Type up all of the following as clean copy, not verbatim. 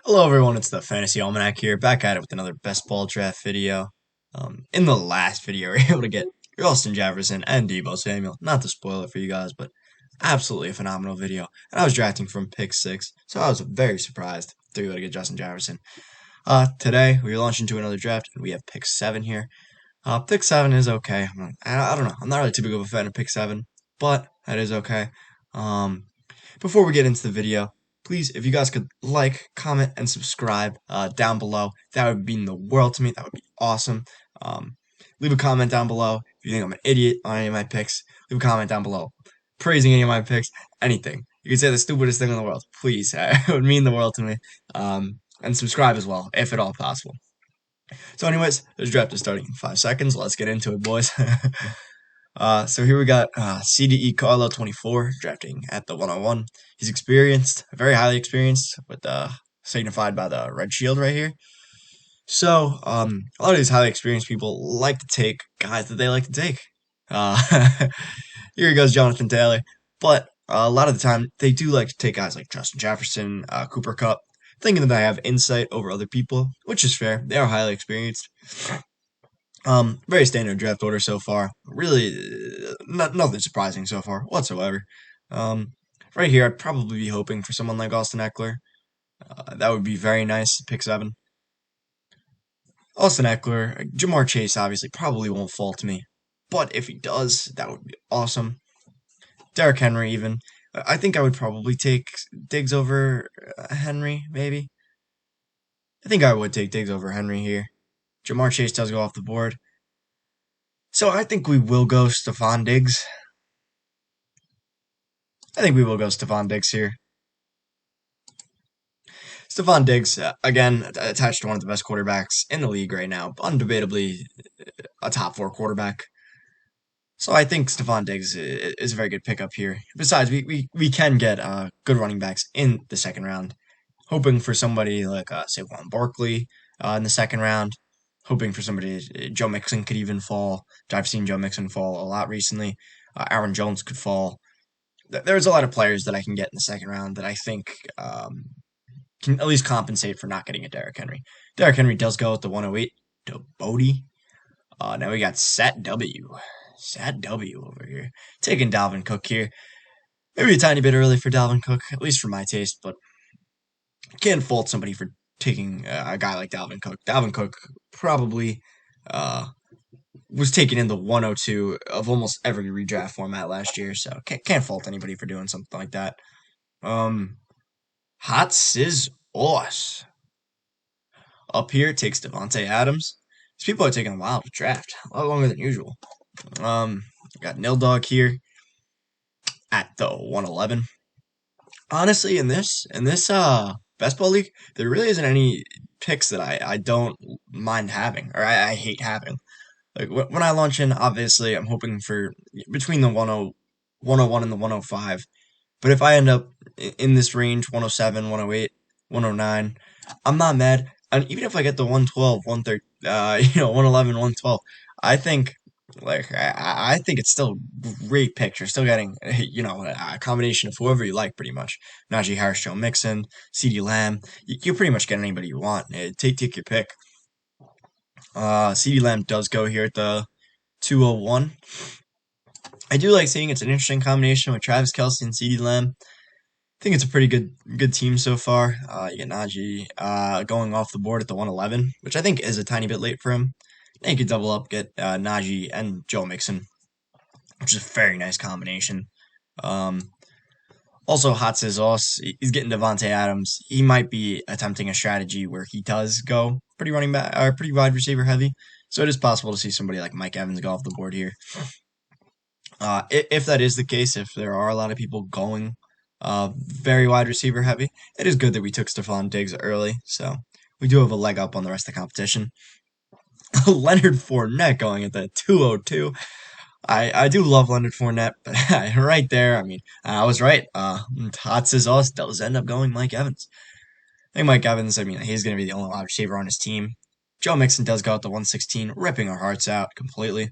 Hello everyone, it's the Fantasy Almanac here, back at it with another best ball draft video. In the last video, we were able to get Austin Jefferson and Deebo Samuel. Not to spoil it for you guys, but absolutely a phenomenal video. And I was drafting from pick 6, so I was very surprised to be able to get Justin Jefferson. Today, we launch into another draft, and we have pick 7 here. Pick 7 is okay. I don't know, I'm not really too big of a fan of pick 7, but that is okay. Before we get into the video, please, if you guys could like, comment, and subscribe down below, that would mean the world to me. That would be awesome. Leave a comment down below if you think I'm an idiot on any of my picks. Leave a comment down below praising any of my picks, anything. You can say the stupidest thing in the world. Please, it would mean the world to me. And subscribe as well, if at all possible. So anyways, this draft is starting in 5 seconds. Let's get into it, boys. So here we got CDE Carlo 24 drafting at the 101. He's experienced, very highly experienced, with signified by the red shield right here. So a lot of these highly experienced people like to take guys that they like to take. Here goes Jonathan Taylor, but a lot of the time they do like to take guys like Justin Jefferson, Cooper Kupp, thinking that they have insight over other people, which is fair. They are highly experienced. Very standard draft order so far. Really, nothing surprising so far whatsoever. Right here, I'd probably be hoping for someone like Austin Eckler. That would be very nice. Pick 7. Austin Eckler, Jamar Chase obviously probably won't fall to me, but if he does, that would be awesome. Derrick Henry, even. I think I would probably take Diggs over Henry, maybe. I think I would take Diggs over Henry here. Jamar Chase does go off the board. So I think we will go Stefon Diggs. I think we will go Stefon Diggs here. Stefon Diggs, again, attached to one of the best quarterbacks in the league right now. Undebatably a top 4 quarterback. So I think Stefon Diggs is a very good pickup here. Besides, we can get good running backs in the second round. Hoping for somebody like Saquon Barkley in the second round. Hoping for somebody, Joe Mixon could even fall. I've seen Joe Mixon fall a lot recently. Aaron Jones could fall. There's a lot of players that I can get in the second round that I think can at least compensate for not getting a Derrick Henry. Derrick Henry does go at the 108 to Bodie. Now we got Sat W. Sat W over here. Taking Dalvin Cook here. Maybe a tiny bit early for Dalvin Cook, at least for my taste, but can't fault somebody for taking a guy like Dalvin Cook. Dalvin Cook probably was taken in the 102 of almost every redraft format last year, so can't fault anybody for doing something like that. Hot Sizz Oss. Up here takes Davante Adams. These people are taking a while to draft, a lot longer than usual. Got Nil Dog here at the 111. Honestly, in this best ball league, there really isn't any picks that I don't mind having, or I hate having. Like when I launch in, obviously I'm hoping for between the 101 and the 105. But if I end up in this range, 107, 108, 109, I'm not mad. And even if I get the 112, 130, 111, 112, I think I think it's still a great pick. You're still getting a combination of whoever you like, pretty much. Najee Harris, Joe Mixon, CeeDee Lamb. You pretty much get anybody you want. Take your pick. CeeDee Lamb does go here at the 201. I do like seeing it's an interesting combination with Travis Kelce and CeeDee Lamb. I think it's a pretty good team so far. You get Najee going off the board at the 111, which I think is a tiny bit late for him. Then you could double up, get Najee and Joe Mixon, which is a very nice combination. Also, Hot Sizz Oss, he's getting Davante Adams. He might be attempting a strategy where he does go pretty running back or pretty wide receiver heavy. So it is possible to see somebody like Mike Evans go off the board here. If that is the case, if there are a lot of people going very wide receiver heavy, it is good that we took Stefon Diggs early. So we do have a leg up on the rest of the competition. Leonard Fournette going at the 202. I do love Leonard Fournette, but right there, I mean, I was right. Hot Sizz Oss does end up going Mike Evans. I think Mike Evans, I mean, he's going to be the only wide receiver on his team. Joe Mixon does go at the 116, ripping our hearts out completely.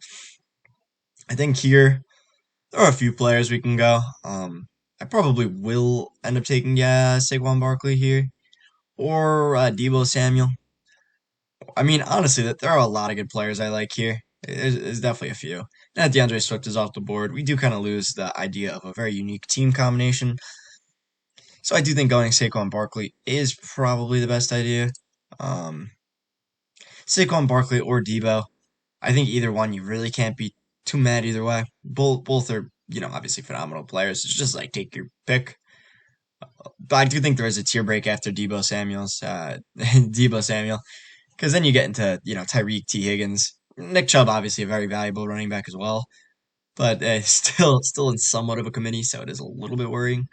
I think here, there are a few players we can go. I probably will end up taking, Saquon Barkley here. or Debo Samuel. I mean, honestly, that there are a lot of good players I like here. There's definitely a few. Now DeAndre Swift is off the board. We do kind of lose the idea of a very unique team combination. So I do think going Saquon Barkley is probably the best idea. Um, Saquon Barkley or Debo. I think either one you really can't be too mad either way. Both are, obviously phenomenal players. It's just like take your pick. But I do think there is a tier break after Debo Samuel, because then you get into Tyreek, T Higgins, Nick Chubb, obviously a very valuable running back as well, but still in somewhat of a committee, so it is a little bit worrying.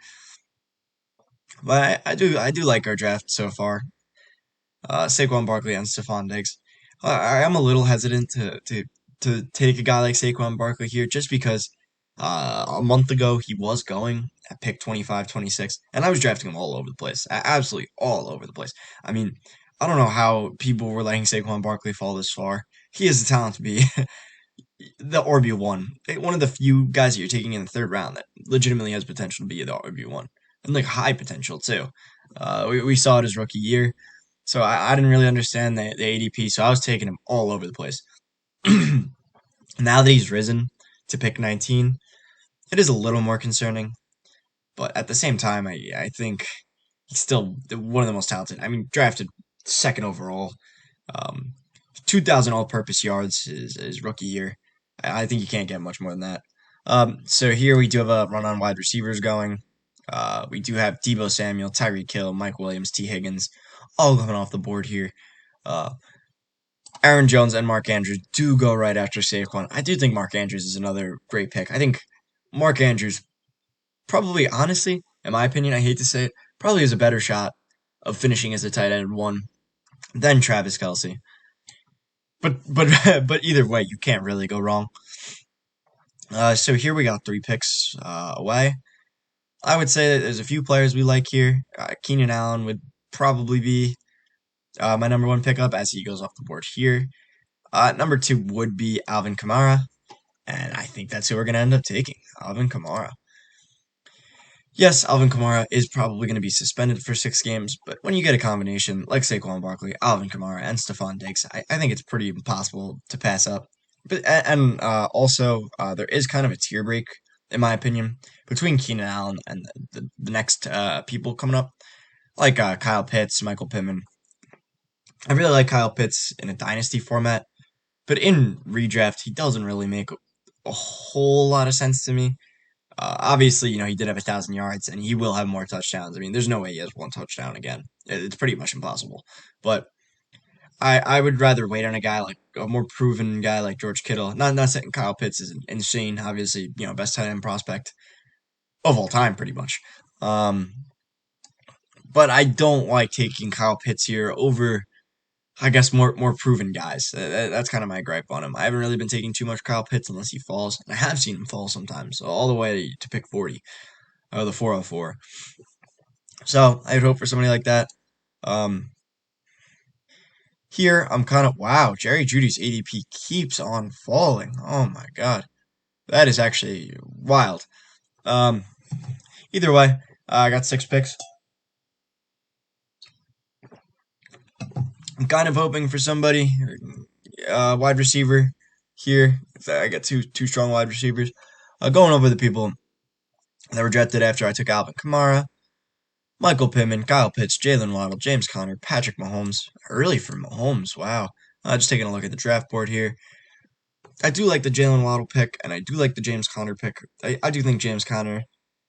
But I do like our draft so far. Saquon Barkley and Stefon Diggs. I am a little hesitant to take a guy like Saquon Barkley here just because a month ago he was going at pick 25, 26, and I was drafting him all over the place. Absolutely all over the place. I mean, I don't know how people were letting Saquon Barkley fall this far. He has the talent to be the RB1. One of the few guys that you're taking in the third round that legitimately has potential to be the RB1. And like high potential too. We saw it his rookie year. So I didn't really understand the ADP, so I was taking him all over the place. Now that he's risen to pick 19, it is a little more concerning. But at the same time, I think he's still one of the most talented. I mean, drafted second overall. Um, 2,000 all-purpose yards his rookie year. I think you can't get much more than that. So here we do have a run on wide receivers going. We do have Debo Samuel, Tyreek Hill, Mike Williams, T Higgins, all coming off the board here. Uh, Aaron Jones and Mark Andrews do go right after Saquon. I do think Mark Andrews is another great pick. I think Mark Andrews probably, honestly, in my opinion, I hate to say it, probably has a better shot of finishing as a tight end one than Travis Kelce. But but either way, you can't really go wrong. So here we got 3 picks away. I would say that there's a few players we like here. Keenan Allen would probably be my number 1 pickup as he goes off the board here. Number 2 would be Alvin Kamara, and I think that's who we're going to end up taking, Alvin Kamara. Yes, Alvin Kamara is probably going to be suspended for 6 games, but when you get a combination like Saquon Barkley, Alvin Kamara, and Stefon Diggs, I think it's pretty impossible to pass up. But and also there is kind of a tier break, in my opinion, between Keenan Allen and the next people coming up, like Kyle Pitts, Michael Pittman. I really like Kyle Pitts in a dynasty format, but in redraft, he doesn't really make a whole lot of sense to me. Obviously, he did have 1,000 yards, and he will have more touchdowns. I mean, there's no way he has 1 touchdown again. It's pretty much impossible. But I would rather wait on a guy like a more proven guy like George Kittle. Not saying Kyle Pitts is insane. Obviously, best tight end prospect of all time, pretty much. But I don't like taking Kyle Pitts here over, I guess, more proven guys. That's kind of my gripe on him. I haven't really been taking too much Kyle Pitts unless he falls. And I have seen him fall sometimes, all the way to pick 40, or the 404. So I would hope for somebody like that. Here I'm kind of wow. Jerry Judy's ADP keeps on falling. Oh my god, that is actually wild. Um, Either way, I got 6 picks. I'm kind of hoping for somebody, wide receiver here. I got two strong wide receivers. Going over the people that were drafted after I took Alvin Kamara, Michael Pittman, Kyle Pitts, Jalen Waddle, James Conner, Patrick Mahomes. Early for Mahomes, wow. Just taking a look at the draft board here. I do like the Jalen Waddle pick, and I do like the James Conner pick. I do think James Conner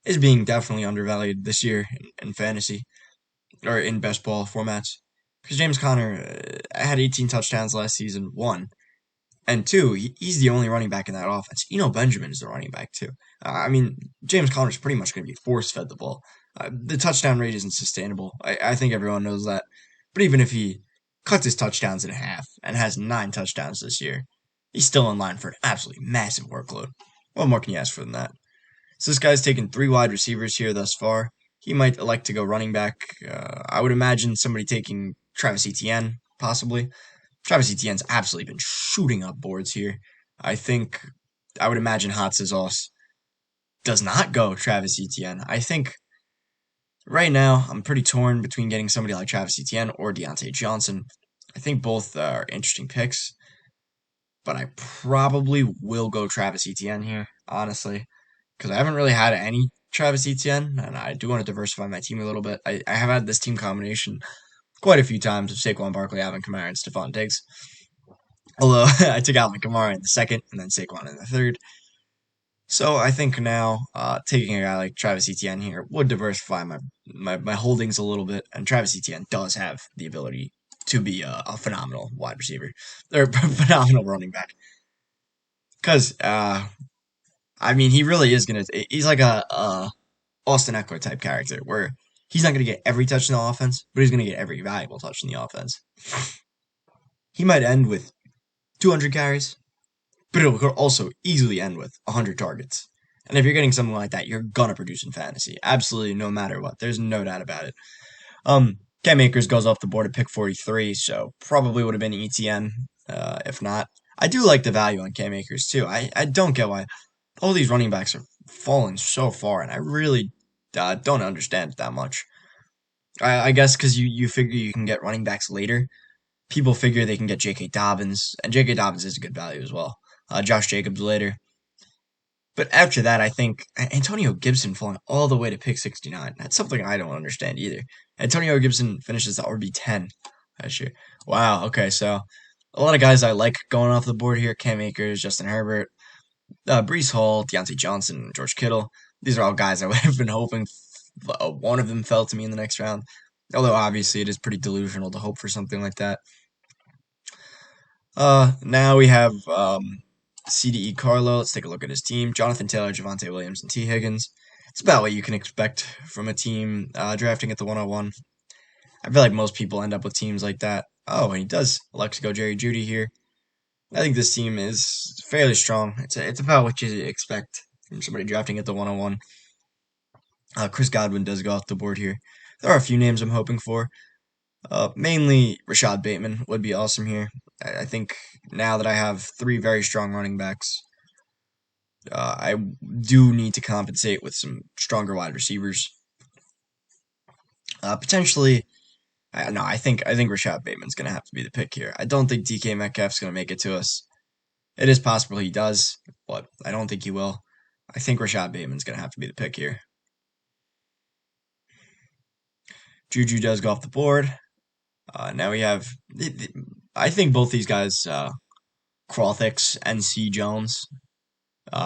is being definitely undervalued this year in fantasy, or in best ball formats. Because James Conner had 18 touchdowns last season, 1. And 2, he's the only running back in that offense. Benjamin is the running back, too. I mean, James Conner's pretty much going to be force-fed the ball. The touchdown rate isn't sustainable. I think everyone knows that. But even if he cuts his touchdowns in half and has 9 touchdowns this year, he's still in line for an absolutely massive workload. What more can you ask for than that? So this guy's taken 3 wide receivers here thus far. He might elect to go running back. I would imagine somebody taking Travis Etienne, possibly. Travis Etienne's absolutely been shooting up boards here. I would imagine Hot Sauce does not go Travis Etienne. I think Right now, I'm pretty torn between getting somebody like Travis Etienne or Deontay Johnson. I think both are interesting picks, but I probably will go Travis Etienne here, honestly, because I haven't really had any Travis Etienne, and I do want to diversify my team a little bit. I have had this team combination quite a few times of Saquon Barkley, Alvin Kamara, and Stefon Diggs. Although I took Alvin Kamara in the second and then Saquon in the third. So I think now taking a guy like Travis Etienne here would diversify my holdings a little bit, and Travis Etienne does have the ability to be a phenomenal wide receiver or phenomenal running back. Because I mean, he really is gonna. He's like a Austin Eckler type character where he's not gonna get every touch in the offense, but he's gonna get every valuable touch in the offense. He might end with 200 carries, but it will also easily end with 100 targets. And if you're getting something like that, you're gonna produce in fantasy, absolutely, no matter what. There's no doubt about it. Cam Akers goes off the board at pick 43, so probably would have been ETN. If not, I do like the value on Cam Akers too. I don't get why all these running backs are falling so far, and I really don't understand it that much. I guess because you figure you can get running backs later. People figure they can get J.K. Dobbins, and J.K. Dobbins is a good value as well. Josh Jacobs later. But after that, I think Antonio Gibson falling all the way to pick 69. That's something I don't understand either. Antonio Gibson finishes the RB10 last year. Wow, okay, so a lot of guys I like going off the board here. Cam Akers, Justin Herbert, Breece Hall, Deontay Johnson, George Kittle. These are all guys I would have been hoping one of them fell to me in the next round. Although obviously it is pretty delusional to hope for something like that. Now we have CDE Carlo. Let's take a look at his team. Jonathan Taylor, Javonte Williams, and T. Higgins. It's about what you can expect from a team drafting at the 101. I feel like most people end up with teams like that. Oh, and he does elect to go Jerry Jeudy here. I think this team is fairly strong. It's about what you expect from somebody drafting at the 101. Chris Godwin does go off the board here. There are a few names I'm hoping for. Mainly Rashad Bateman would be awesome here. I think now that I have three very strong running backs, I do need to compensate with some stronger wide receivers. Potentially, no, I think Rashad Bateman's gonna have to be the pick here. I don't think DK Metcalf's gonna make it to us. It is possible he does, but I don't think he will. I think Rashad Bateman's gonna have to be the pick here. Juju does go off the board. Now we have, I think both these guys, Crawthix and C. Jones,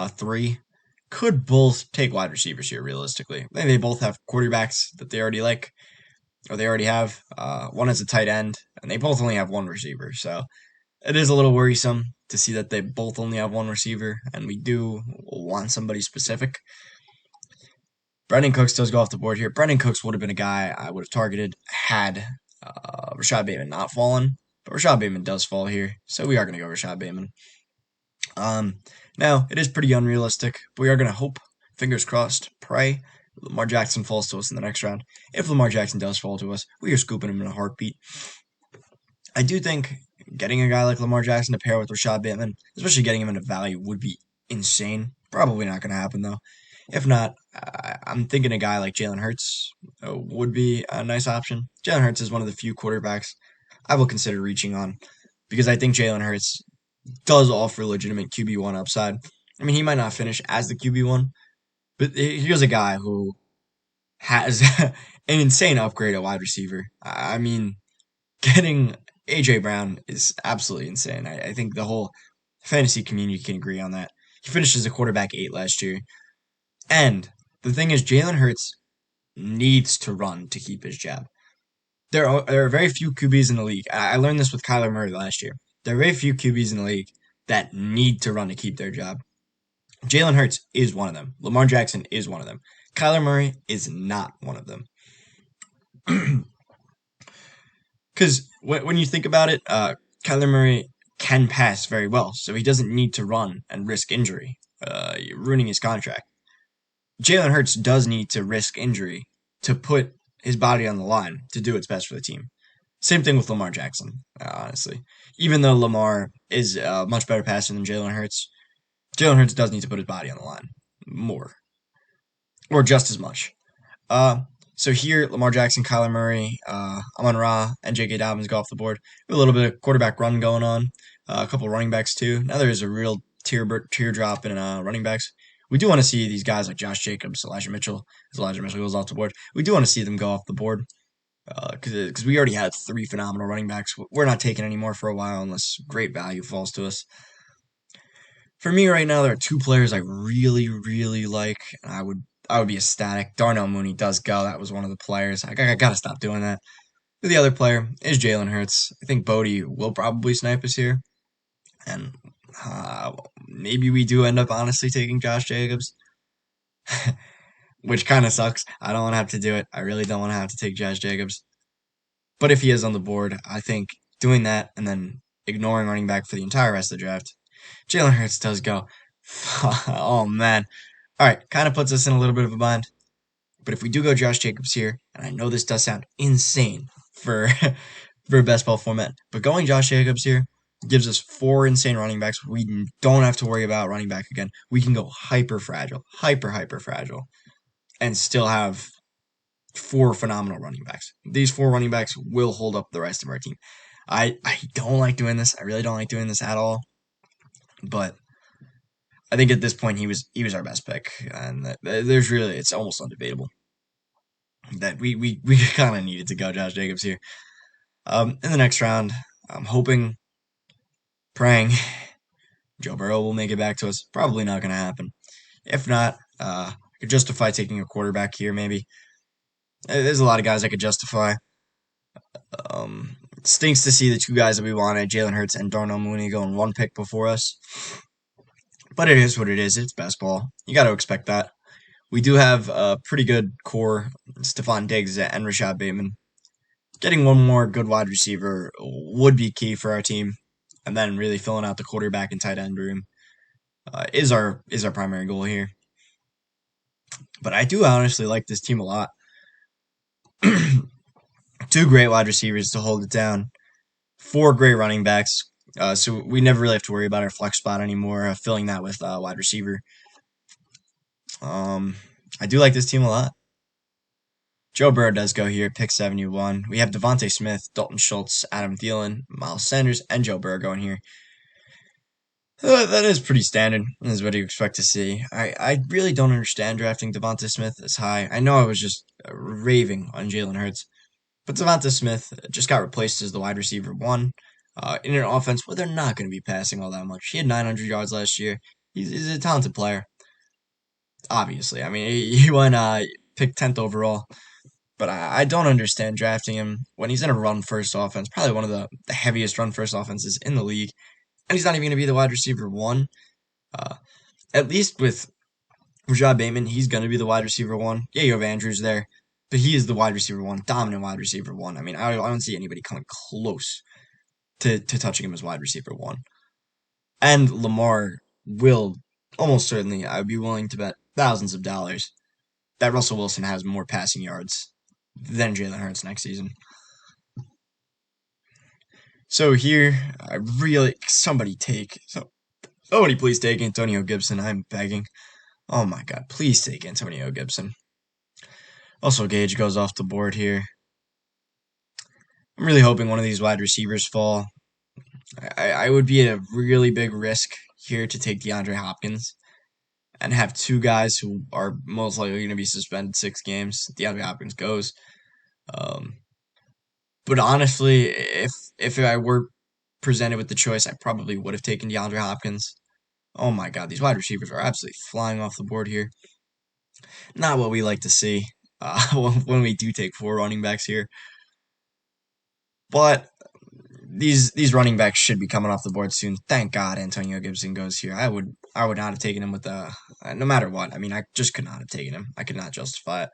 three, could both take wide receivers here, realistically. They both have quarterbacks that they already like, or they already have. One is a tight end, and they both only have one receiver. So it is a little worrisome to see that they both only have one receiver, and we do want somebody specific. Brandon Cooks does go off the board here. Brandon Cooks would have been a guy I would have targeted had Rashad Bateman not fallen, but Rashad Bateman does fall here, so we are going to go Rashad Bateman. Now, it is pretty unrealistic, but we are going to hope, fingers crossed, pray, Lamar Jackson falls to us in the next round. If Lamar Jackson does fall to us, we are scooping him in a heartbeat. I do think getting a guy like Lamar Jackson to pair with Rashad Bateman, especially getting him into value, would be insane. Probably not going to happen, though. If not, I'm thinking a guy like Jalen Hurts would be a nice option. Jalen Hurts is one of the few quarterbacks I will consider reaching on because I think Jalen Hurts does offer legitimate QB1 upside. I mean, he might not finish as the QB1, but here's a guy who has an insane upgrade at wide receiver. I mean, getting A.J. Brown is absolutely insane. I think the whole fantasy community can agree on that. He finished as a quarterback 8 last year. And the thing is, Jalen Hurts needs to run to keep his job. There are very few QBs in the league. I learned this with Kyler Murray last year. There are very few QBs in the league that need to run to keep their job. Jalen Hurts is one of them. Lamar Jackson is one of them. Kyler Murray is not one of them. Because when you think about it, Kyler Murray can pass very well, so he doesn't need to run and risk injury, ruining his contract. Jalen Hurts does need to risk injury to put his body on the line to do what's best for the team. Same thing with Lamar Jackson, honestly. Even though Lamar is a much better passer than Jalen Hurts does need to put his body on the line more, or just as much. So here, Lamar Jackson, Kyler Murray, Amon-Ra, and J.K. Dobbins go off the board. We have a little bit of quarterback run going on, a couple running backs too. Now there's a real teardrop in running backs. We do want to see these guys like Josh Jacobs, Elijah Mitchell, as Elijah Mitchell goes off the board. We do want to see them go off the board because we already had three phenomenal running backs. We're not taking any more for a while unless great value falls to us. For me right now, there are two players I really, really like, and I would be ecstatic. Darnell Mooney does go. That was one of the players. I gotta stop doing that. The other player is Jalen Hurts. I think Bodie will probably snipe us here, and maybe we do end up honestly taking Josh Jacobs, which kind of sucks. I don't want to have to do it. I really don't want to have to take Josh Jacobs. But if he is on the board, I think doing that and then ignoring running back for the entire rest of the draft, Jalen Hurts does go. Oh man. All right, kind of puts us in a little bit of a bind. But if we do go Josh Jacobs here, and I know this does sound insane for for a best ball format, but going Josh Jacobs here gives us four insane running backs. We don't have to worry about running back again. We can go hyper fragile, hyper fragile, and still have four phenomenal running backs. These four running backs will hold up the rest of our team. I don't like doing this. I really don't like doing this at all. But I think at this point he was our best pick, and there's really it's almost undebatable that we kind of needed to go Josh Jacobs here. In the next round, I'm hoping, praying Joe Burrow will make it back to us. Probably not going to happen. If not, I could justify taking a quarterback here. Maybe there's a lot of guys I could justify. It stinks to see the two guys that we wanted, Jalen Hurts and Darnell Mooney, going one pick before us. But it is what it is. It's best ball. You got to expect that. We do have a pretty good core, Stefon Diggs and Rashad Bateman. Getting one more good wide receiver would be key for our team, and then really filling out the quarterback and tight end room is our primary goal here. But I do honestly like this team a lot. Two great wide receivers to hold it down. Four great running backs. So we never really have to worry about our flex spot anymore, filling that with wide receiver. I do like this team a lot. Joe Burrow does go here at pick 71. We have Devontae Smith, Dalton Schultz, Adam Thielen, Miles Sanders, and Joe Burrow going here. That is pretty standard. This is what you expect to see. I really don't understand drafting Devontae Smith this high. I know I was just raving on Jalen Hurts, but Devontae Smith just got replaced as the wide receiver one in an offense where they're not going to be passing all that much. He had 900 yards last year. He's a talented player, obviously. I mean, he went picked 10th overall. But I don't understand drafting him when he's in a run-first offense, probably one of the heaviest run-first offenses in the league, and he's not even going to be the wide receiver one. At least with Rashad Bateman, he's going to be the wide receiver one. Yeah, you have Andrews there, but he is the wide receiver one, dominant wide receiver one. I mean, I don't see anybody coming close to touching him as wide receiver one. And Lamar will almost certainly, I would be willing to bet thousands of dollars that Russell Wilson has more passing yards than Jalen Hurts next season. So here, I really somebody please take Antonio Gibson. I'm begging. Oh my God, please take Antonio Gibson. Also, Gage goes off the board here. I'm really hoping one of these wide receivers fall. I would be at a really big risk here to take DeAndre Hopkins and have two guys who are most likely going to be suspended 6 games. DeAndre Hopkins goes. But honestly, if I were presented with the choice, I probably would have taken DeAndre Hopkins. Oh my God, these wide receivers are absolutely flying off the board here. Not what we like to see when we do take 4 running backs here. But these running backs should be coming off the board soon. Thank God Antonio Gibson goes here. I would not have taken him with no matter what. I mean, I just could not have taken him. I could not justify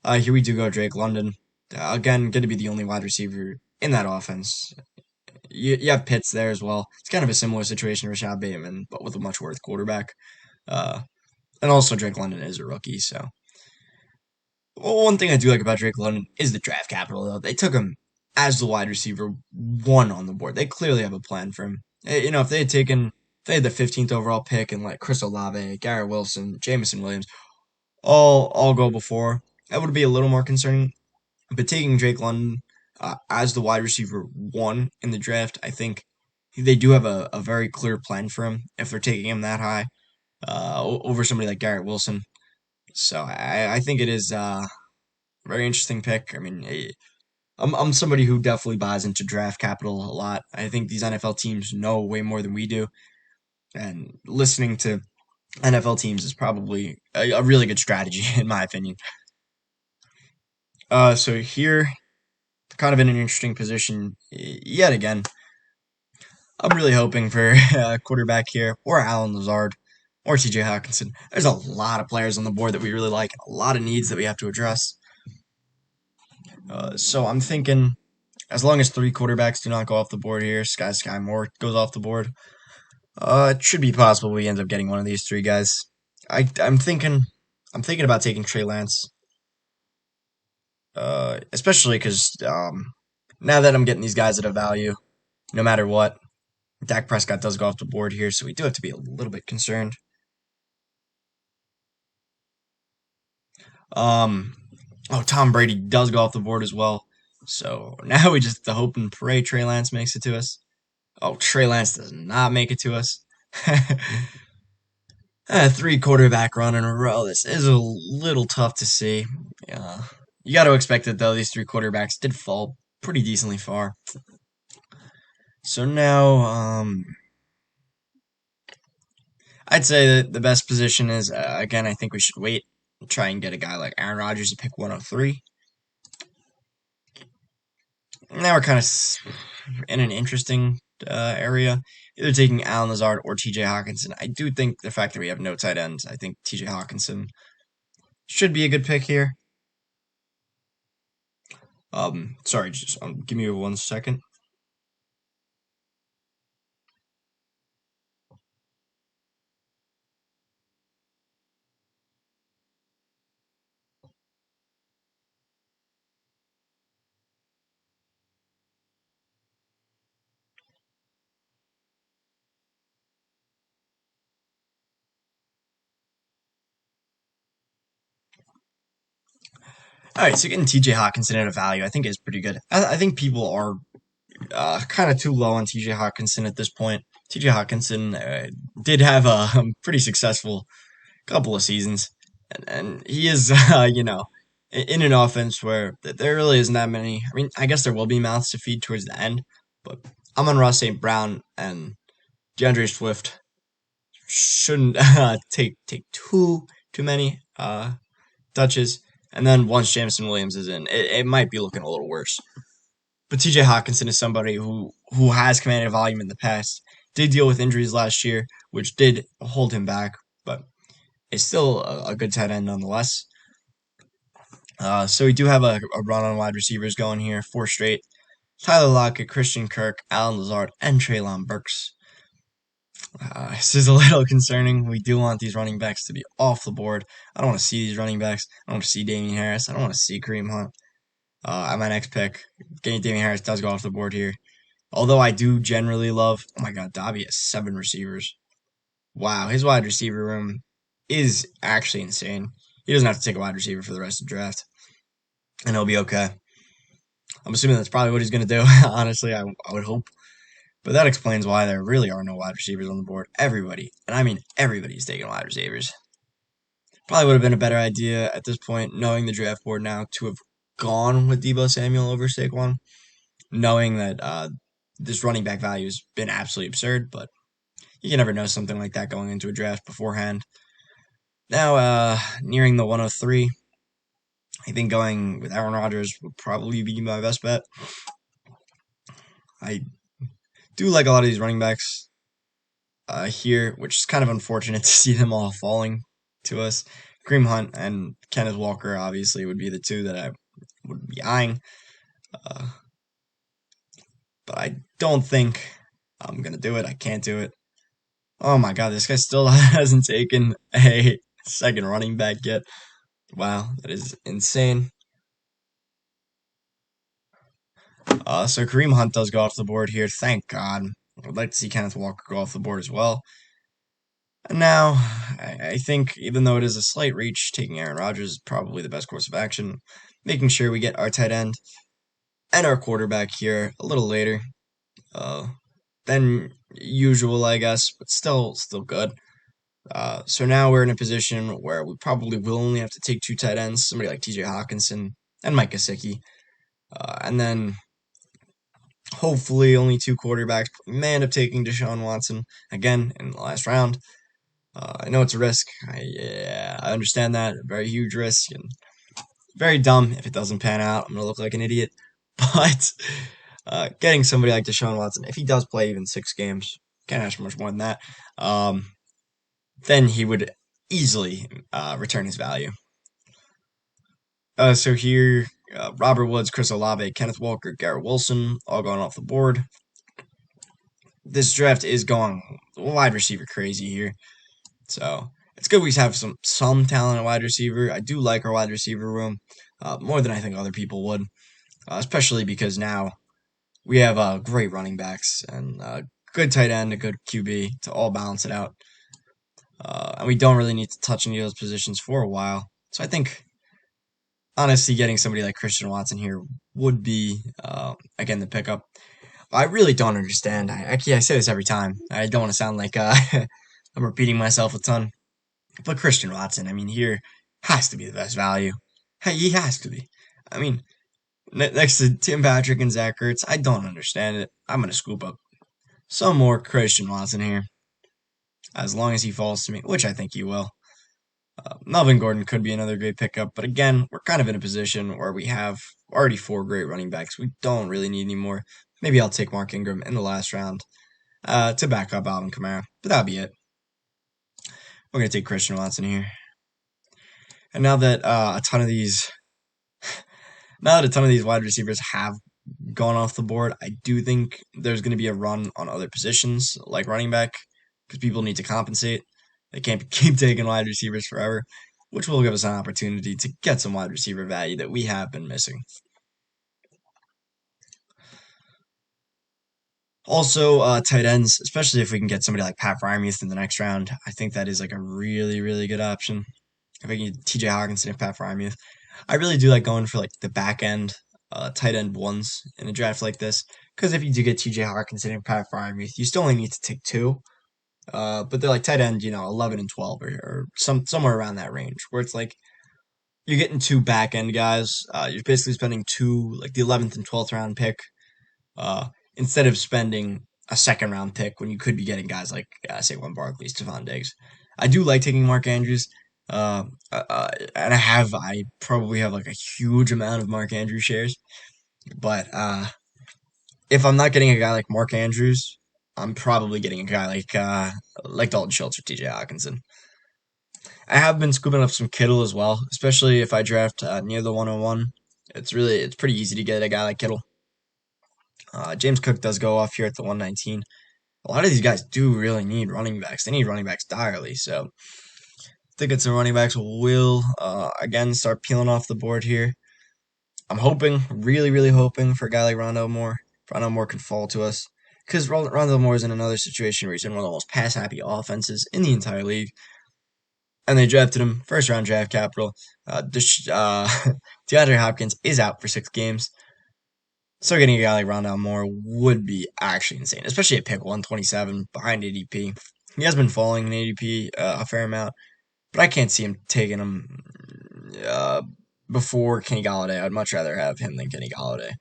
it. Here we do go Drake London. Again, going to be the only wide receiver in that offense. You have Pitts there as well. It's kind of a similar situation to Rashad Bateman, but with a much worse quarterback. And also Drake London is a rookie, so. Well, one thing I do like about Drake London is the draft capital, though. They took him as the wide receiver 1 on the board. They clearly have a plan for him. You know, if they had the 15th overall pick and let Chris Olave, Garrett Wilson, Jameson Williams all go before, that would be a little more concerning. But taking Drake London as the wide receiver one in the draft, I think they do have a very clear plan for him if they're taking him that high over somebody like Garrett Wilson. So I think it is a very interesting pick. I mean, I'm somebody who definitely buys into draft capital a lot. I think these NFL teams know way more than we do, and listening to NFL teams is probably a really good strategy in my opinion. So here, kind of in an interesting position yet again. I'm really hoping for a quarterback here, or Alan Lazard, or TJ Hawkinson. There's a lot of players on the board that we really like, a lot of needs that we have to address. So I'm thinking, as long as three quarterbacks do not go off the board here, Sky Moore goes off the board. It should be possible we end up getting one of these three guys. I'm thinking about taking Trey Lance. Especially because now that I'm getting these guys at a value, no matter what, Dak Prescott does go off the board here, so we do have to be a little bit concerned. Um, Tom Brady does go off the board as well. So now we just the hope and pray Trey Lance makes it to us. Oh, Trey Lance does not make it to us. Three quarterback run in a row. This is a little tough to see. You got to expect it though. These three quarterbacks did fall pretty decently far. So now, I'd say that the best position is again. I think we should wait, try and get a guy like Aaron Rodgers to pick 103. Now we're kind of in an interesting area, either taking Alan Lazard or TJ Hawkinson. I do think the fact that we have no tight ends, I think TJ Hawkinson should be a good pick here. Sorry, just give me 1 second. All right, so getting TJ Hawkinson at a value, I think is pretty good. I think people are kind of too low on TJ Hawkinson at this point. TJ Hawkinson did have a pretty successful couple of seasons, and he is, in an offense where there really isn't that many. I mean, I guess there will be mouths to feed towards the end, but Amon-Ra St. Brown and DeAndre Swift shouldn't take too many touches. And then once Jameson Williams is in, it might be looking a little worse. But TJ Hawkinson is somebody who has commanded volume in the past, did deal with injuries last year, which did hold him back, but is still a good tight end nonetheless. So we do have a run on wide receivers going here, four straight. Tyler Lockett, Christian Kirk, Alan Lazard, and Treylon Burks. This is a little concerning. We do want these running backs to be off the board. I don't want to see these running backs. I don't want to see Damien Harris. I don't want to see Kareem Hunt. At my next pick, getting Damien Harris does go off the board here. Although I do generally love, oh my God, Dobby has 7 receivers. Wow, his wide receiver room is actually insane. He doesn't have to take a wide receiver for the rest of the draft, and he'll be okay. I'm assuming that's probably what he's going to do. Honestly, I would hope. But that explains why there really are no wide receivers on the board. Everybody, and I mean everybody's taking wide receivers. Probably would have been a better idea at this point, knowing the draft board now, to have gone with Deebo Samuel over Saquon, knowing that this running back value has been absolutely absurd, but you can never know something like that going into a draft beforehand. Now, nearing the 103, I think going with Aaron Rodgers would probably be my best bet. I do like a lot of these running backs here, which is kind of unfortunate to see them all falling to us. Kareem Hunt and Kenneth Walker obviously would be the two that I would be eyeing. But I don't think I'm going to do it. I can't do it. Oh my God, this guy still hasn't taken a second running back yet. Wow, that is insane. So Kareem Hunt does go off the board here. Thank God. I would like to see Kenneth Walker go off the board as well. And now, I think even though it is a slight reach, taking Aaron Rodgers is probably the best course of action. Making sure we get our tight end and our quarterback here a little later uh, than usual, I guess, but still good. So now we're in a position where we probably will only have to take two tight ends, somebody like TJ Hawkinson and Mike Gesicki. And then hopefully only two quarterbacks. We may end up taking Deshaun Watson again in the last round. I know it's a risk. I understand that. A very huge risk and very dumb if it doesn't pan out. I'm going to look like an idiot. But getting somebody like Deshaun Watson, if he does play even 6 games, can't ask for much more than that, then he would easily return his value. So here, Robert Woods, Chris Olave, Kenneth Walker, Garrett Wilson, all going off the board. This draft is going wide receiver crazy here. So it's good we have some talent at wide receiver. I do like our wide receiver room more than I think other people would, especially because now we have great running backs and good tight end, a good QB to all balance it out. And we don't really need to touch any of those positions for a while. So I think, honestly, getting somebody like Christian Watson here would be, again, the pickup. I really don't understand. I say this every time. I don't want to sound like I'm repeating myself a ton. But Christian Watson, I mean, here has to be the best value. Hey, he has to be. I mean, next to Tim Patrick and Zach Ertz, I don't understand it. I'm going to scoop up some more Christian Watson here, as long as he falls to me, which I think he will. Melvin Gordon could be another great pickup, but again, we're kind of in a position where we have already 4 great running backs. We don't really need any more. Maybe I'll take Mark Ingram in the last round to back up Alvin Kamara, but that'll be it. We're going to take Christian Watson here. And now that a ton of these wide receivers have gone off the board, I do think there's going to be a run on other positions like running back because people need to compensate. They can't keep taking wide receivers forever, which will give us an opportunity to get some wide receiver value that we have been missing. Also, tight ends, especially if we can get somebody like Pat Freiermuth in the next round, I think that is like a really, really good option. If I can get TJ Hawkinson and Pat Freiermuth, I really do like going for like the back end, tight end ones in a draft like this. Because if you do get TJ Hawkinson and Pat Freiermuth, you still only need to take two. But they're like tight end, 11 and 12 or somewhere around that range, where it's like you're getting two back end guys. You're basically spending two, like the 11th and 12th round pick, uh, instead of spending a second round pick when you could be getting guys like Saquon Barkley, Stefon Diggs. I do like taking Mark Andrews. And I probably have like a huge amount of Mark Andrews shares, but if I'm not getting a guy like Mark Andrews, I'm probably getting a guy like Dalton Schultz or TJ Hawkinson. I have been scooping up some Kittle as well, especially if I draft near the 101. It's pretty easy to get a guy like Kittle. James Cook does go off here at the 119. A lot of these guys do really need running backs. They need running backs direly, so I think it's some running backs will again start peeling off the board here. I'm hoping, really, really hoping for a guy like Rondale Moore. Rondale Moore can fall to us. Because Rondale Moore is in another situation where he's in one of the most pass-happy offenses in the entire league. And they drafted him, first-round draft capital. DeAndre Hopkins is out for 6 games. So getting a guy like Rondale Moore would be actually insane, especially at pick 127 behind ADP. He has been falling in ADP a fair amount, but I can't see him taking him before Kenny Golladay. I'd much rather have him than Kenny Golladay.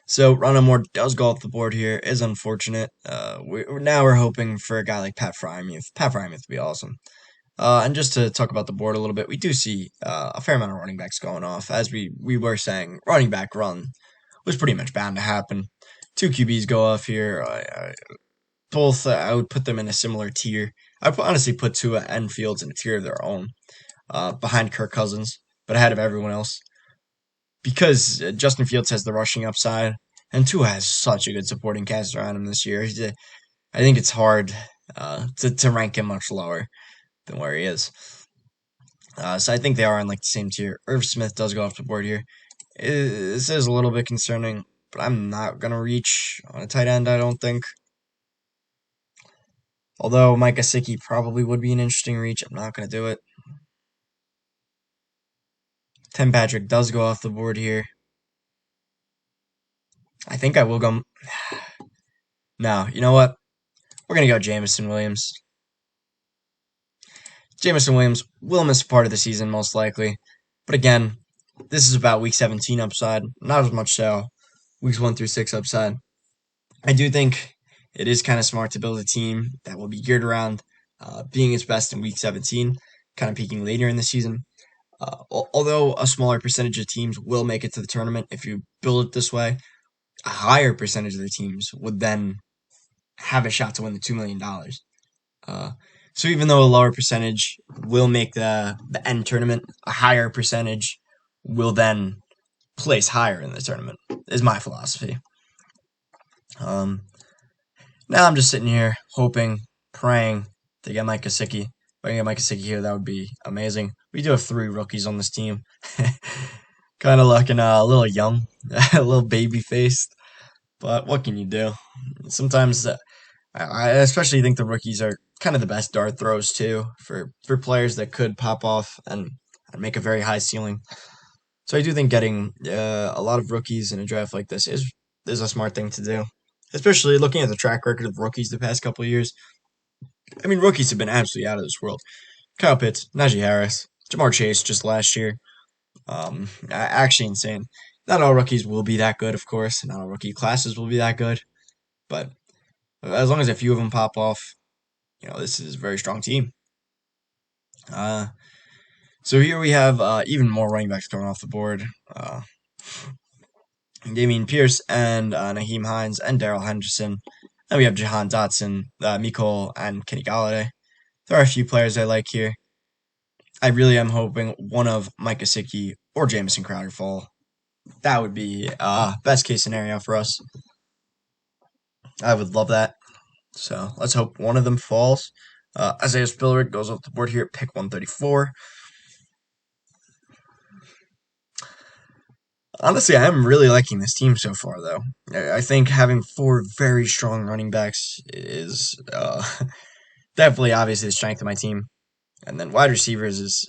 So Rondale Moore does go off the board here. Is unfortunate. Now we're hoping for a guy like Pat Freiermuth. Pat Freiermuth would be awesome. And just to talk about the board a little bit, we do see a fair amount of running backs going off. As we were saying, running back run was pretty much bound to happen. 2 QBs go off here. Both, I would put them in a similar tier. I would honestly put Tua and Fields in a tier of their own, behind Kirk Cousins, but ahead of everyone else. Because Justin Fields has the rushing upside, and Tua has such a good supporting cast around him this year. I think it's hard to rank him much lower than where he is. So I think they are in like the same tier. Irv Smith does go off the board here. This is a little bit concerning, but I'm not going to reach on a tight end, I don't think. Although Mike Gesicki probably would be an interesting reach, I'm not going to do it. Tim Patrick does go off the board here. I think I will go. No, you know what? We're going to go Jameson Williams. Jameson Williams will miss part of the season, most likely. But again, this is about week 17 upside, not as much so weeks 1 through 6 upside. I do think it is kind of smart to build a team that will be geared around being its best in week 17, kind of peaking later in the season. Although a smaller percentage of teams will make it to the tournament if you build it this way, a higher percentage of the teams would then have a shot to win the $2 million. So even though a lower percentage will make the end tournament, a higher percentage will then place higher in the tournament, is my philosophy. Now I'm just sitting here hoping, praying to get Mike Gesicki. If I can get Mike Gesicki here, that would be amazing. We do have 3 rookies on this team. Kind of looking a little young, a little baby faced. But what can you do? Sometimes I especially think the rookies are kind of the best dart throws too for players that could pop off and make a very high ceiling. So I do think getting a lot of rookies in a draft like this is a smart thing to do, especially looking at the track record of rookies the past couple of years. I mean, rookies have been absolutely out of this world. Kyle Pitts, Najee Harris, Jamar Chase just last year. Actually insane. Not all rookies will be that good, of course. Not all rookie classes will be that good. But as long as a few of them pop off, this is a very strong team. So here we have even more running backs coming off the board. Dameon Pierce and Naheem Hines and Darrell Henderson. And we have Jahan Dotson, Mecole, and Kenny Golladay. There are a few players I like here. I really am hoping one of Mike Gesicki or Jamison Crowder fall. That would be best case scenario for us. I would love that. So let's hope one of them falls. Isaiah Spiller goes off the board here at pick 134. Honestly, I am really liking this team so far, though. I think having 4 very strong running backs is definitely obviously the strength of my team. And then wide receivers is,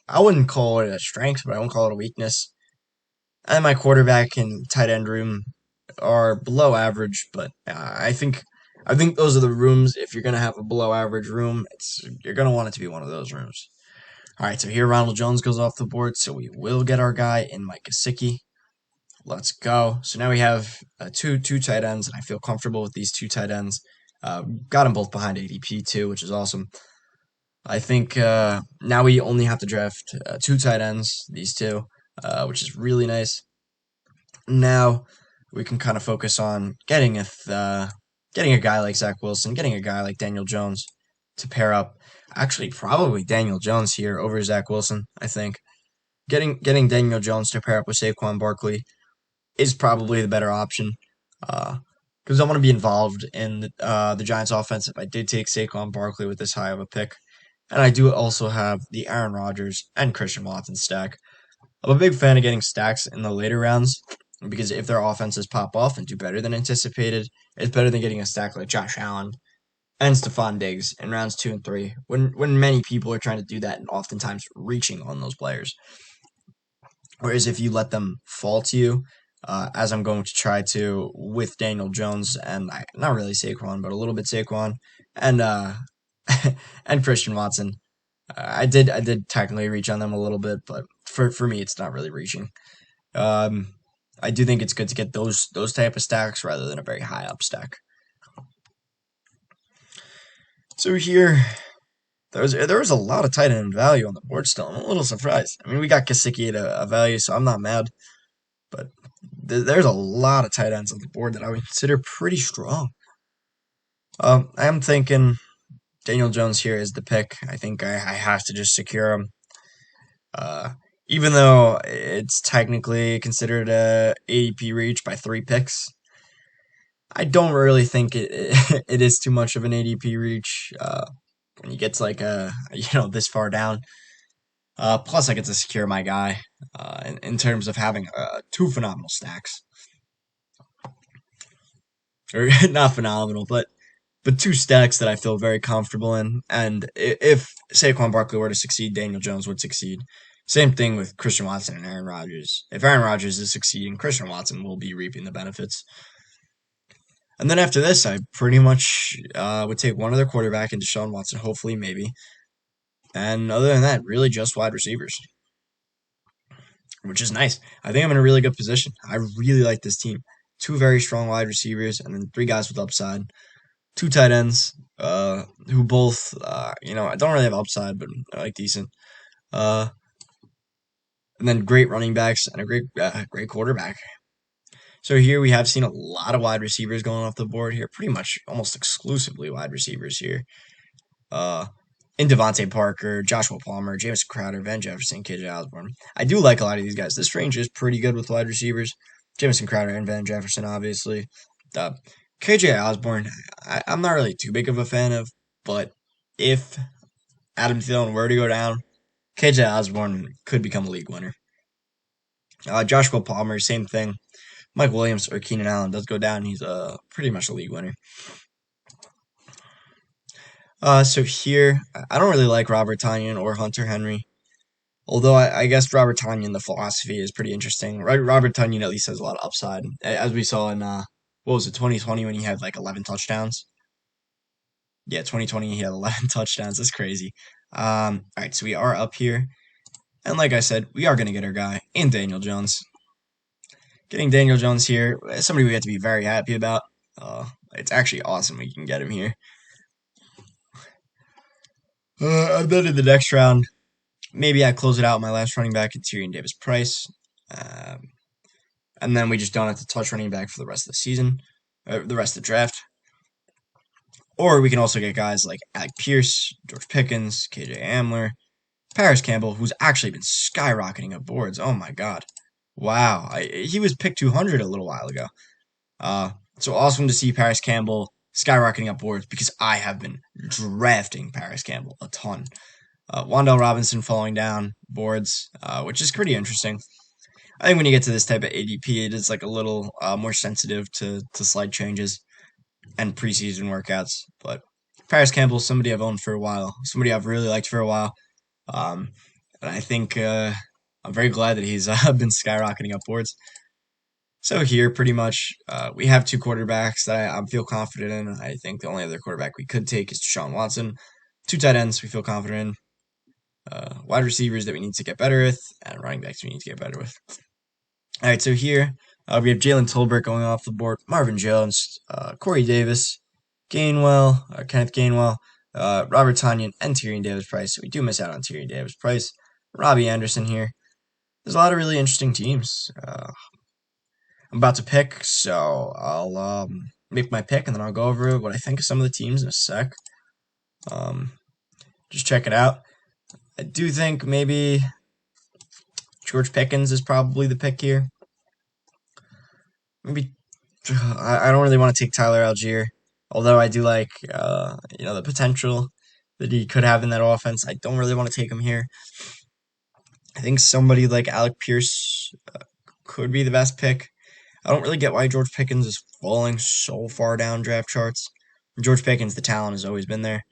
I wouldn't call it a strength, but I won't call it a weakness. And my quarterback and tight end room are below average, but I think those are the rooms. If you're gonna have a below average room, you're gonna want it to be one of those rooms. All right, so here Ronald Jones goes off the board, so we will get our guy in Mike Gesicki. Let's go. So now we have two tight ends, and I feel comfortable with these 2 tight ends. Got them both behind ADP too, which is awesome. I think now we only have to draft 2 tight ends, these 2, which is really nice. Now we can kind of focus on getting a guy like Zach Wilson, getting a guy like Daniel Jones to pair up. Actually, probably Daniel Jones here over Zach Wilson, I think. Getting Daniel Jones to pair up with Saquon Barkley is probably the better option. Because I want to be involved in the Giants offense if I did take Saquon Barkley with this high of a pick. And I do also have the Aaron Rodgers and Christian Watson stack. I'm a big fan of getting stacks in the later rounds because if their offenses pop off and do better than anticipated, it's better than getting a stack like Josh Allen and Stefon Diggs in rounds 2 and 3 when many people are trying to do that and oftentimes reaching on those players. Whereas if you let them fall to you, as I'm going to try to with Daniel Jones and not really Saquon, but a little bit Saquon and and Christian Watson. I did technically reach on them a little bit, but for me, it's not really reaching. I do think it's good to get those type of stacks rather than a very high up stack. So here, there was a lot of tight end value on the board still. I'm a little surprised. I mean, we got Gesicki at a value, so I'm not mad. But there's a lot of tight ends on the board that I would consider pretty strong. I am thinking Daniel Jones here is the pick. I think I have to just secure him. Even though it's technically considered a ADP reach by 3 picks, I don't really think it is too much of an ADP reach when you get to this far down. Plus, I get to secure my guy in terms of having 2 phenomenal stacks. Or not phenomenal, but but two stacks that I feel very comfortable in. And if Saquon Barkley were to succeed, Daniel Jones would succeed. Same thing with Christian Watson and Aaron Rodgers. If Aaron Rodgers is succeeding, Christian Watson will be reaping the benefits. And then after this, I pretty much would take one other quarterback into Deshaun Watson, hopefully, maybe. And other than that, really just wide receivers, which is nice. I think I'm in a really good position. I really like this team. Two very strong wide receivers, and then three guys with upside. Two tight ends, who both, I don't really have upside, but I like decent. Uh, and then great running backs and a great quarterback. So here we have seen a lot of wide receivers going off the board here, pretty much almost exclusively wide receivers here. Uh, in Devontae Parker, Joshua Palmer, James Crowder, Van Jefferson, KJ Osborne. I do like a lot of these guys. This range is pretty good with wide receivers. Jameson Crowder and Van Jefferson, obviously. Uh, KJ Osborne, I'm not really too big of a fan of, but if Adam Thielen were to go down, KJ Osborne could become a league winner. Joshua Palmer, same thing. Mike Williams or Keenan Allen does go down, he's pretty much a league winner. So here, I don't really like Robert Tonyan or Hunter Henry. Although I guess Robert Tonyan, the philosophy is pretty interesting. Right, Robert Tonyan at least has a lot of upside, as we saw in what was it, 2020 when he had like 11 touchdowns. Yeah, 2020 he had 11 touchdowns. That's crazy. All right, so we are up here, and like I said, we are gonna get our guy in Daniel Jones. Getting Daniel Jones here, somebody we have to be very happy about. It's actually awesome we can get him here. And then in the next round, maybe I close it out my last running back at Tyrion Davis-Price. And then we just don't have to touch running back for the rest of the season, the rest of the draft. Or we can also get guys like Alec Pierce, George Pickens, KJ Hamler, Paris Campbell, who's actually been skyrocketing up boards. Oh my God. Wow. He was picked 200 a little while ago. So awesome to see Paris Campbell skyrocketing up boards because I have been drafting Paris Campbell a ton. Wan'Dale Robinson falling down boards, which is pretty interesting. I think when you get to this type of ADP, it is like a little more sensitive to slight changes and preseason workouts. But Paris Campbell, somebody I've owned for a while, somebody I've really liked for a while. And I think I'm very glad that he's been skyrocketing upwards. So here, pretty much, we have two quarterbacks that I feel confident in. I think the only other quarterback we could take is Deshaun Watson. Two tight ends we feel confident in. Wide receivers that we need to get better with, and running backs we need to get better with. All right, so here we have Jalen Tolbert going off the board, Marvin Jones, Corey Davis, Kenneth Gainwell, Robert Tonyan, and Tyrion Davis-Price. We do miss out on Tyrion Davis-Price. Robbie Anderson here. There's a lot of really interesting teams. I'm about to pick, so I'll make my pick, and then I'll go over what I think of some of the teams in a sec. Just check it out. I do think maybe George Pickens is probably the pick here. Maybe I don't really want to take Tyler Algier, although I do like the potential that he could have in that offense. I don't really want to take him here. I think somebody like Alec Pierce could be the best pick. I don't really get why George Pickens is falling so far down draft charts. George Pickens, the talent has always been there.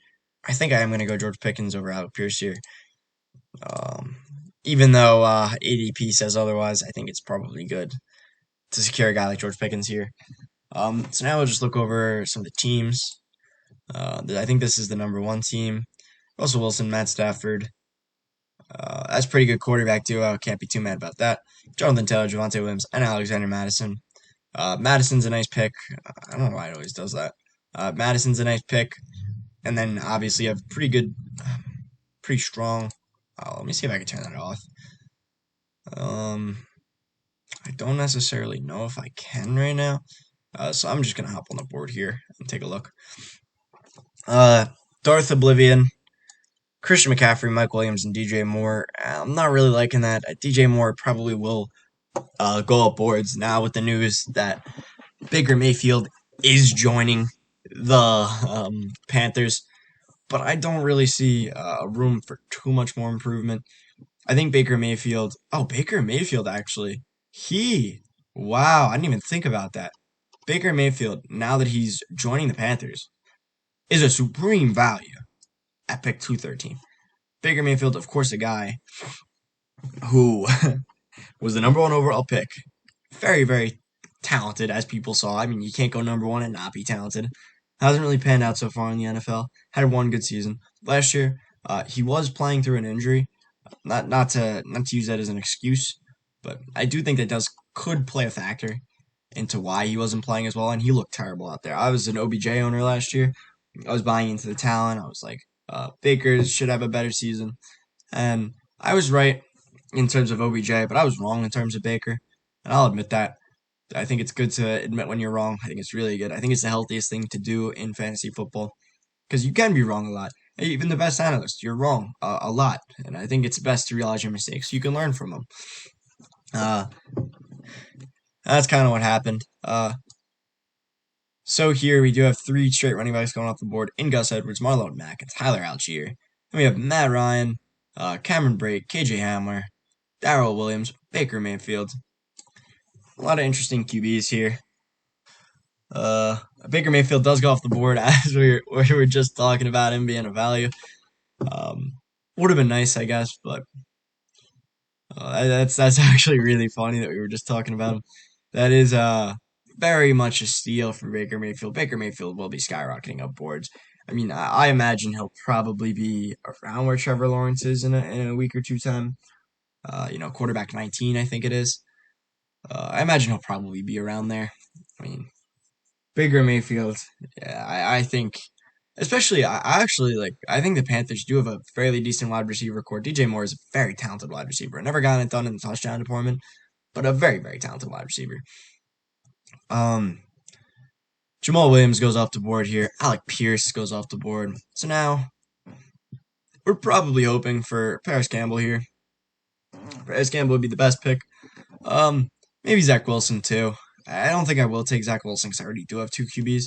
I think I am going to go George Pickens over Alec Pierce here. Even though ADP says otherwise, I think it's probably good to secure a guy like George Pickens here. So now we'll just look over some of the teams. I think this is the number one team. Russell Wilson, Matt Stafford. That's pretty good quarterback duo. Can't be too mad about that. Jonathan Taylor, Javonte Williams, and Alexander Madison. Madison's a nice pick. I don't know why it always does that. Madison's a nice pick. And then obviously you have pretty strong. Let me see if I can turn that off. I don't necessarily know if I can right now. So I'm just going to hop on the board here and take a look. Darth Oblivion, Christian McCaffrey, Mike Williams, and DJ Moore. I'm not really liking that. DJ Moore probably will go up boards now with the news that Baker Mayfield is joining the Panthers. But I don't really see room for too much more improvement. I think Baker Mayfield actually. Wow, I didn't even think about that. Baker Mayfield, now that he's joining the Panthers, is a supreme value at pick 213. Baker Mayfield, of course, a guy who was the number one overall pick. Very, very talented, as people saw. I mean, you can't go number one and not be talented. Hasn't really panned out so far in the NFL. Had one good season last year. He was playing through an injury. Not to use that as an excuse, but I do think that does could play a factor into why he wasn't playing as well, and he looked terrible out there. I was an OBJ owner last year. I was buying into the talent. I was like, Baker should have a better season, and I was right in terms of OBJ, but I was wrong in terms of Baker, and I'll admit that. I think it's good to admit when you're wrong. I think it's really good. I think it's the healthiest thing to do in fantasy football because you can be wrong a lot. Even the best analyst, you're wrong a lot, and I think it's best to realize your mistakes. You can learn from them. Uh, that's kind of what happened. So here we do have three straight running backs going off the board in Gus Edwards, Marlon Mack, and Tyler Algier. Then we have Matt Ryan, Cameron Brate, KJ Hamler, Darrell Williams, Baker Mayfield. A lot of interesting QBs here. Baker Mayfield does go off the board as we were just talking about him being a value. Would have been nice, I guess, but that's actually really funny that we were just talking about him. That is very much a steal for Baker Mayfield. Baker Mayfield will be skyrocketing up boards. I mean, I imagine he'll probably be around where Trevor Lawrence is in a week or two time. Quarterback 19, I think it is. I imagine he'll probably be around there. I mean, Baker Mayfield, yeah, I think, especially, I think the Panthers do have a fairly decent wide receiver core. DJ Moore is a very talented wide receiver. Never gotten it done in the touchdown department, but a very, very talented wide receiver. Jamal Williams goes off the board here. Alec Pierce goes off the board. So now we're probably hoping for Paris Campbell here. Paris Campbell would be the best pick. Maybe Zach Wilson too. I don't think I will take Zach Wilson because I already do have two QBs.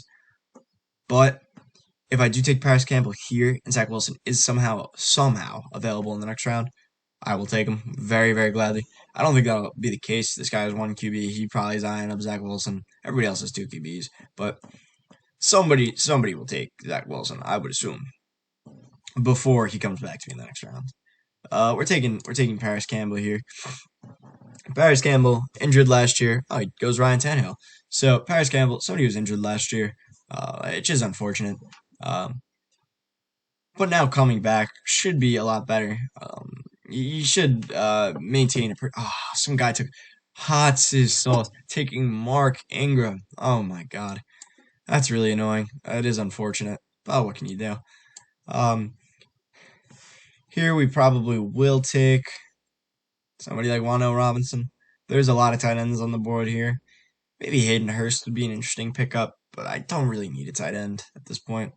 But if I do take Paris Campbell here and Zach Wilson is somehow available in the next round, I will take him very, very gladly. I don't think that'll be the case. This guy has one QB. He probably is eyeing up Zach Wilson. Everybody else has two QBs. But somebody will take Zach Wilson, I would assume, before he comes back to me in the next round. We're taking Paris Campbell here. Paris Campbell injured last year. Oh, he goes Ryan Tannehill. So Paris Campbell, somebody who was injured last year, which is unfortunate. But now coming back should be a lot better. You should maintain some guy took hot sauce taking Mark Ingram. Oh my god, that's really annoying. It is unfortunate. But what can you do? Here we probably will take somebody like Wan'Dale Robinson. There's a lot of tight ends on the board here. Maybe Hayden Hurst would be an interesting pickup, but I don't really need a tight end at this point.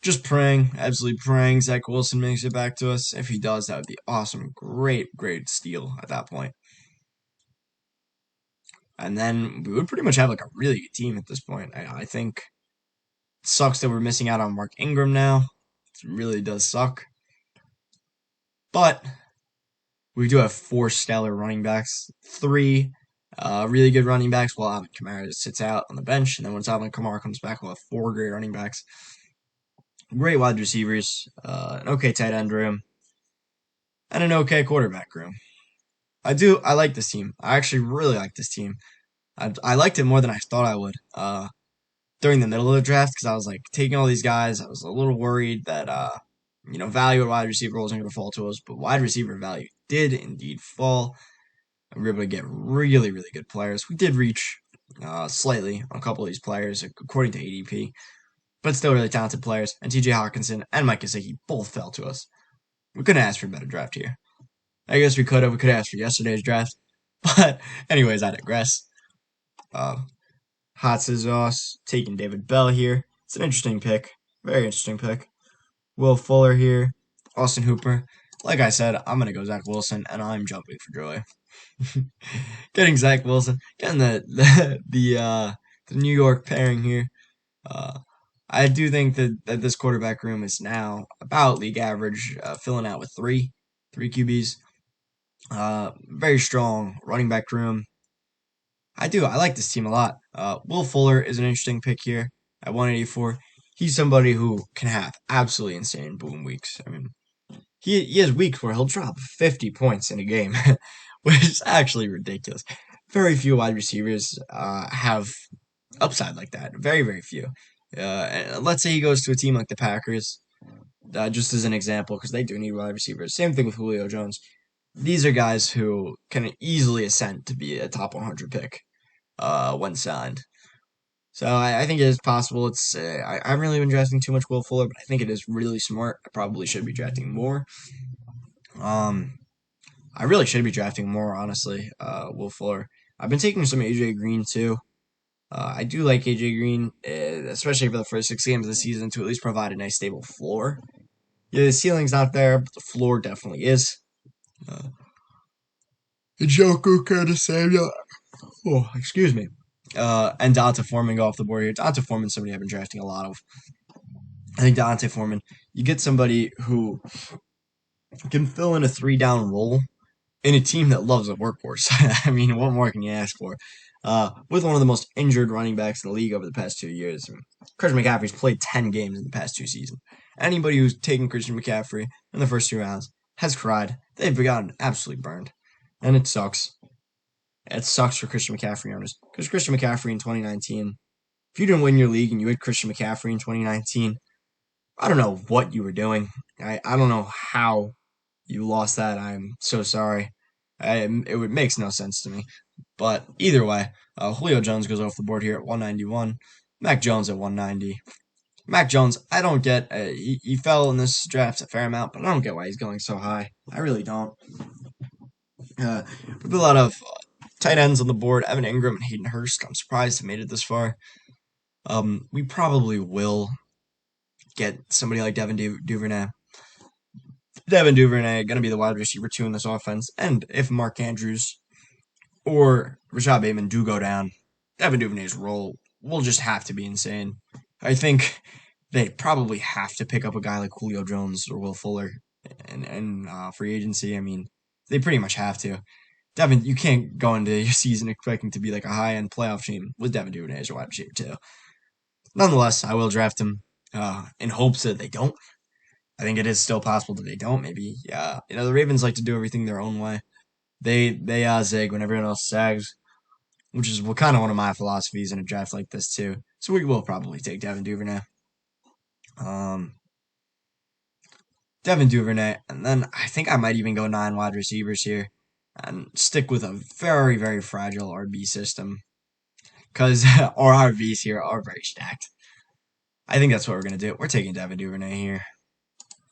Just praying, absolutely praying Zach Wilson makes it back to us. If he does, that would be awesome. Great, great steal at that point. And then we would pretty much have like a really good team at this point. I think it sucks that we're missing out on Mark Ingram now. It really does suck. But we do have four stellar running backs. Three really good running backs while Alvin Kamara sits out on the bench. And then once Alvin Kamara comes back, we'll have four great running backs. Great wide receivers, an okay tight end room, and an okay quarterback room. I like this team. I actually really like this team. I liked it more than I thought I would during the middle of the draft because I was like taking all these guys. I was a little worried that value at wide receiver wasn't going to fall to us, but wide receiver value did indeed fall. And we were able to get really, really good players. We did reach slightly on a couple of these players according to ADP. But still really talented players, and TJ Hawkinson and Mike Gesicki both fell to us. We couldn't ask for a better draft here. I guess we could have. We could have asked for yesterday's draft. But anyways, I digress. Hot Sauce taking David Bell here. It's an interesting pick. Very interesting pick. Will Fuller here. Austin Hooper. Like I said, I'm going to go Zach Wilson, and I'm jumping for joy. Getting Zach Wilson. Getting the New York pairing here. I do think that this quarterback room is now about league average, filling out with three QBs. Very strong running back room. I like this team a lot. Will Fuller is an interesting pick here at 184. He's somebody who can have absolutely insane boom weeks. I mean, he has weeks where he'll drop 50 points in a game, which is actually ridiculous. Very few wide receivers have upside like that. Very, very few. And let's say he goes to a team like the Packers, just as an example, because they do need wide receivers. Same thing with Julio Jones. These are guys who can easily ascend to be a top 100 pick when signed. So I think it is possible. I haven't really been drafting too much Will Fuller, but I think it is really smart. I probably should be drafting more. Um, I really should be drafting more, honestly. Will Fuller. I've been taking some AJ Green too. I do like AJ Green, especially for the first 6 games of the season, to at least provide a nice stable floor. Yeah, the ceiling's not there, but the floor definitely is. Uh, Joku, Curtis Samuel. Oh, excuse me. And Donta Foreman go off the board here. Donta Foreman's somebody I've been drafting a lot of. I think Donta Foreman, you get somebody who can fill in a 3-down role in a team that loves a workhorse. I mean, what more can you ask for? With one of the most injured running backs in the league over the past 2 years. I mean, Christian McCaffrey's played 10 games in the past 2 seasons. Anybody who's taken Christian McCaffrey in the first 2 rounds has cried. They've gotten absolutely burned. And it sucks. It sucks for Christian McCaffrey owners. Because Christian McCaffrey in 2019, if you didn't win your league and you had Christian McCaffrey in 2019, I don't know what you were doing. I don't know how you lost that. I'm so sorry. Makes no sense to me. But either way, Julio Jones goes off the board here at 191. Mac Jones at 190. Mac Jones, I don't get. He fell in this draft a fair amount, but I don't get why he's going so high. I really don't. With a lot of tight ends on the board, Evan Ingram and Hayden Hurst. I'm surprised he made it this far. We probably will get somebody like Devin Duvernay. Devin Duvernay going to be the wide receiver 2 in this offense, and if Mark Andrews or Rashad Bateman do go down, Devin Duvernay's role will just have to be insane. I think they probably have to pick up a guy like Julio Jones or Will Fuller and free agency. I mean, they pretty much have to. Devin, you can't go into your season expecting to be like a high-end playoff team with Devin Duvernay as your wide receiver too. Nonetheless, I will draft him in hopes that they don't. I think it is still possible that they don't. Maybe, the Ravens like to do everything their own way. They zig when everyone else zags, which is kind of one of my philosophies in a draft like this too. So we will probably take Devin Duvernay. Devin Duvernay, and then I think I might even go 9 wide receivers here and stick with a very, very fragile RB system because our RBs here are very stacked. I think that's what we're going to do. We're taking Devin Duvernay here.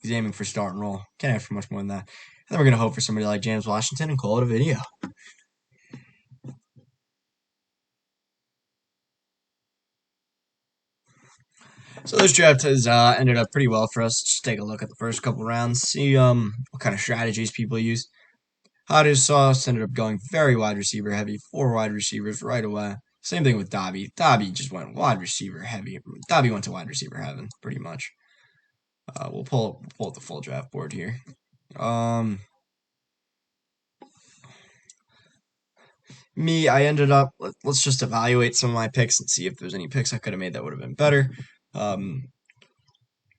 He's aiming for start and roll. Can't ask for much more than that. And then we're going to hope for somebody like James Washington and call it a video. So this draft has ended up pretty well for us. Just take a look at the first couple rounds, see what kind of strategies people use. Hodges Sauce ended up going very wide receiver heavy, 4 wide receivers right away. Same thing with Dobby. Dobby just went wide receiver heavy. Dobby went to wide receiver heaven, pretty much. We'll pull up the full draft board here. Me, I ended up, let's just evaluate some of my picks and see if there's any picks I could have made that would have been better.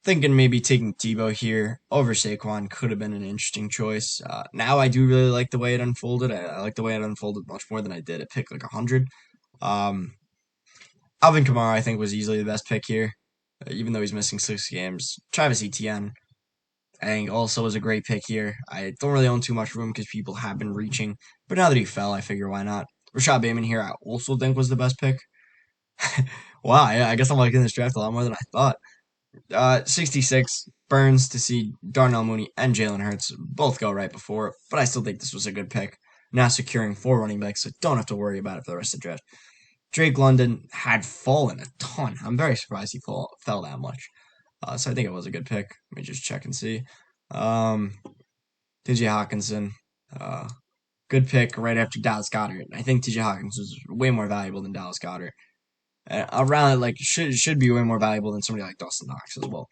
Thinking maybe taking Debo here over Saquon could have been an interesting choice. Now I do really like the way it unfolded. I like the way it unfolded much more than I did at pick like 100. Alvin Kamara, I think, was easily the best pick here, even though he's missing 6 games. Travis Etienne, I think, also was a great pick here. I don't really own too much room because people have been reaching, but now that he fell, I figure why not. Rashad Bateman here, I also think was the best pick. Wow, yeah, I guess I'm liking this draft a lot more than I thought. 66, Burns to see Darnell Mooney and Jalen Hurts both go right before, but I still think this was a good pick. Now securing 4 running backs, so don't have to worry about it for the rest of the draft. Drake London had fallen a ton. I'm very surprised he fell that much. So I think it was a good pick. Let me just check and see. T.J. Hawkinson, good pick right after Dallas Goedert. I think T.J. Hawkinson was way more valuable than Dallas Goedert. Around should be way more valuable than somebody like Dawson Knox as well.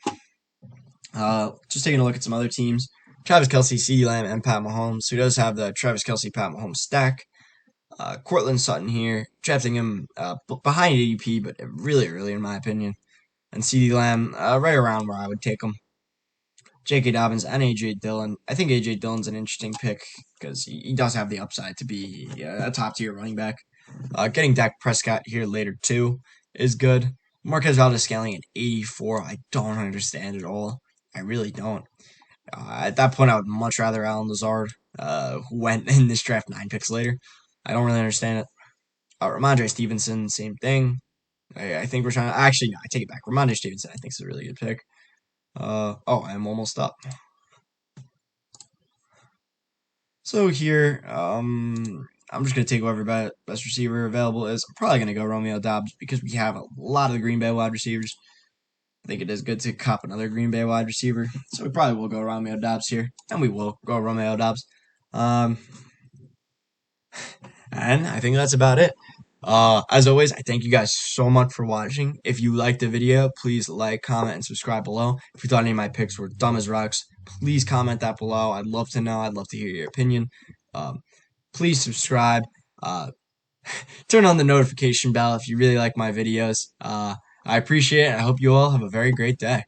Just taking a look at some other teams. Travis Kelce, CeeDee Lamb, and Pat Mahomes, who does have the Travis Kelce, Pat Mahomes stack. Cortland Sutton here, drafting him behind ADP, but really early in my opinion. And CeeDee Lamb, right around where I would take him. J.K. Dobbins and A.J. Dillon. I think A.J. Dillon's an interesting pick because he does have the upside to be a top tier running back. Getting Dak Prescott here later too is good. Marquez Valdez-Scantling at 84, I don't understand at all. I really don't. At that point, I would much rather Alan Lazard, who went in this draft 9 picks later. I don't really understand it. Ramondre Stevenson, same thing. I think we're trying to. Actually, no, I take it back. Ramondre Stevenson, I think, is a really good pick. Oh, I'm almost up. So here, I'm just gonna take whoever best receiver available is. I'm probably gonna go Romeo Doubs because we have a lot of the Green Bay wide receivers. I think it is good to cop another Green Bay wide receiver, so we probably will go Romeo Doubs here, and we will go Romeo Doubs. Um, and I think that's about it. As always, I thank you guys so much for watching. If you liked the video, please like, comment, and subscribe below. If you thought any of my picks were dumb as rocks, please comment that below. I'd love to know. I'd love to hear your opinion. Um, please subscribe. Uh, turn on the notification bell if you really like my videos. I appreciate it. I hope you all have a very great day.